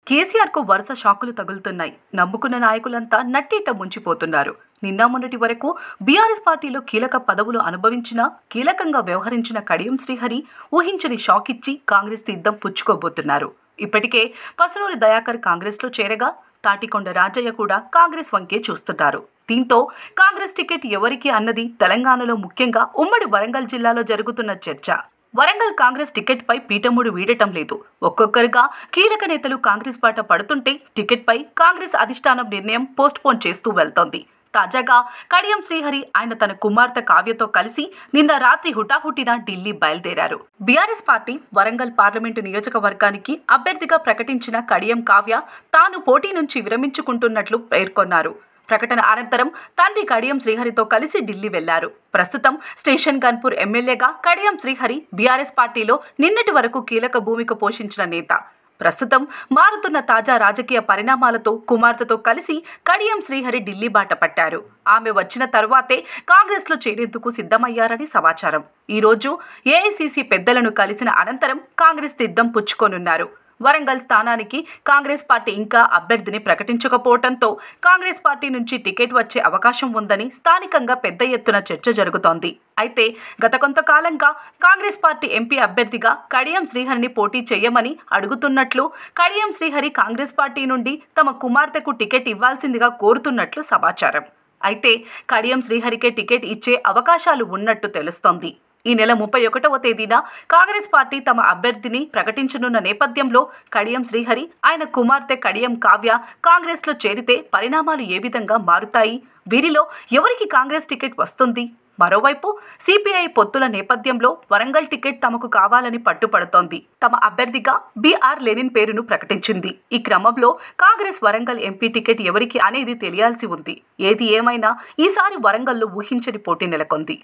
కేసీఆర్కు వరుస షాకులు తగులుతున్నాయి. నమ్ముకున్న నాయకులంతా నట్టేట ముంచిపోతున్నారు. నిన్న మొన్నటి వరకు బీఆర్ఎస్ పార్టీలో కీలక పదవులు అనుభవించిన, కీలకంగా వ్యవహరించిన కడియం శ్రీహరి ఊహించని షాక్ ఇచ్చి కాంగ్రెస్ తీర్థం పుచ్చుకోబోతున్నారు. ఇప్పటికే పసునూరి దయాకర్ కాంగ్రెస్లో చేరగా, తాటికొండ రాజయ్య కూడా కాంగ్రెస్ వంకే చూస్తున్నారు. దీంతో కాంగ్రెస్ టికెట్ ఎవరికి అన్నది తెలంగాణలో, ముఖ్యంగా ఉమ్మడి వరంగల్ జిల్లాలో జరుగుతున్న చర్చ. వరంగల్ కాంగ్రెస్ టికెట్పై పీఠముడు వీడటం లేదు. ఒక్కొక్కరుగా కీలక నేతలు కాంగ్రెస్ బాట పడుతుంటే టికెట్పై కాంగ్రెస్ అధిష్టానం నిర్ణయం పోస్ట్పోన్ చేస్తూ వెళ్తోంది. తాజాగా కడియం శ్రీహరి ఆయన తన కుమార్తె కావ్యతో కలిసి నిన్న రాత్రి హుటాహుటిన ఢిల్లీ బయలుదేరారు. బీఆర్ఎస్ పార్టీ వరంగల్ పార్లమెంటు నియోజకవర్గానికి అభ్యర్థిగా ప్రకటించిన కడియం కావ్య తాను పోటీ నుంచి విరమించుకుంటున్నట్లు పేర్కొన్నారు. ప్రకటన అనంతరం తండ్రి కడియం శ్రీహరితో కలిసి ఢిల్లీ వెళ్లారు. ప్రస్తుతం స్టేషన్ గన్పూర్ ఎమ్మెల్యేగా కడియం శ్రీహరి బీఆర్ఎస్ పార్టీలో నిన్నటి వరకు కీలక భూమిక పోషించిన నేత. ప్రస్తుతం మారుతున్న తాజా రాజకీయ పరిణామాలతో కుమార్తెతో కలిసి కడియం శ్రీహరి ఢిల్లీ బాట పట్టారు. ఆమె వచ్చిన తర్వాతే కాంగ్రెస్లో చేరేందుకు సిద్ధమయ్యారని సమాచారం. ఈరోజు ఏఐసీసీ పెద్దలను కలిసిన అనంతరం కాంగ్రెస్ తీర్థం పుచ్చుకోనున్నారు. వరంగల్ స్థానానికి కాంగ్రెస్ పార్టీ ఇంకా అభ్యర్థిని ప్రకటించకపోవడంతో కాంగ్రెస్ పార్టీ నుంచి టికెట్ వచ్చే అవకాశం ఉందని స్థానికంగా పెద్ద ఎత్తున చర్చ జరుగుతోంది. అయితే గత కొంతకాలంగా కాంగ్రెస్ పార్టీ ఎంపీ అభ్యర్థిగా కడియం శ్రీహరిని పోటీ చేయమని అడుగుతున్నట్లు, కడియం శ్రీహరి కాంగ్రెస్ పార్టీ నుండి తమ కుమార్తెకు టికెట్ ఇవ్వాల్సిందిగా కోరుతున్నట్లు సమాచారం. అయితే కడియం శ్రీహరికే టికెట్ ఇచ్చే అవకాశాలు ఉన్నట్టు తెలుస్తోంది. ఈ నెల 31వ తేదీన కాంగ్రెస్ పార్టీ తమ అభ్యర్థిని ప్రకటించనున్న నేపథ్యంలో కడియం శ్రీహరి, ఆయన కుమార్తె కడియం కావ్య కాంగ్రెస్లో చేరితే పరిణామాలు ఏ విధంగా మారుతాయి? వీరిలో ఎవరికి కాంగ్రెస్ టికెట్ వస్తుంది? మరోవైపు సిపిఐ పొత్తుల నేపథ్యంలో వరంగల్ టికెట్ తమకు కావాలని పట్టుపడుతోంది. తమ అభ్యర్థిగా బీఆర్ లెనిన్ పేరును ప్రకటించింది. ఈ క్రమంలో కాంగ్రెస్ వరంగల్ ఎంపీ టికెట్ ఎవరికి అనేది తెలియాల్సి ఉంది. ఏది ఏమైనా ఈసారి వరంగల్లో ఊహించని పోటీ నెలకొంది.